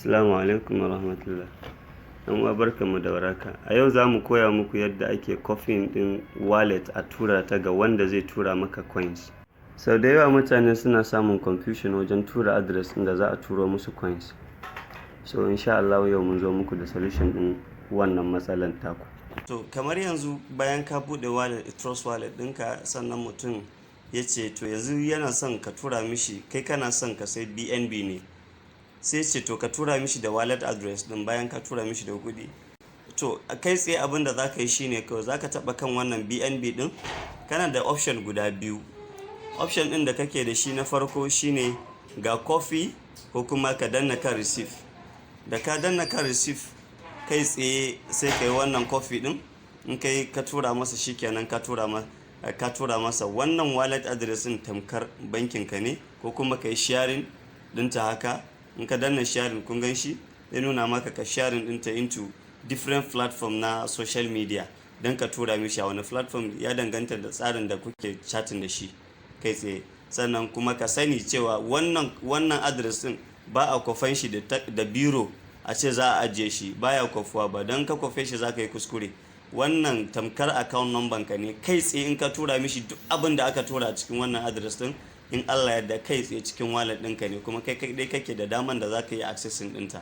Assalamu alaikum wa rahmatullah. Yan uwa barkanmu da warhaka. A yau za mu koya muku yadda ake copying ɗin wallet a tura ta ga wanda zai tura maka coins. Sau da yawa mutane suna samun confusion wajen tura address ɗin da za a turo musu coins. So insha Allah yau mun zo muku da solution ɗin wannan matsalan taku. To kamar yanzu bayan ka buɗe wallet, Trust wallet ɗinka, sannan mutum ya ce to yanzu yana son ka tura mishi, kai kana son ka sai BNB ne. Sai ce to ka tura mishi da wallet address din bayan ka tura mishi da kuɗi. To kai tsaye abin da za ka yi shine kawai za ka taɓa kan wannan BNB din. Kana da option guda biyu. Option din da kake da shi na farko shine ga copy ko kuma ka danna kan receive. Da ka danna kan receive kai tsaye sai ka yi wannan copy din. In kai ka tura masa shikenan ka tura masa wannan wallet address din tamkar bankin ka ne, ko kuma ka yi sharing dinta haka. In ka danna sharing kun gan shi zai nuna maka ka sharing dinta into different platform na social media don ka tura mishi a wani platform ya danganta da tsarin da kuke chatting da shi kai tsaye. Sannan kuma ka sani cewa wannan address din ba a kwafan shi da biro a ce za a ajiye shi, baya kwafuwa ba, don ka kwafe shi za ka yi kuskure. Wannan tamkar account number ka ne kai tsaye. In ka tura mishi duk abin da aka tura a cikin wannan address din, in Allah yadda kai tsaye cikin wallet ɗinka ne, kuma kai dai kake da daman da za ka yi accessing ɗinta.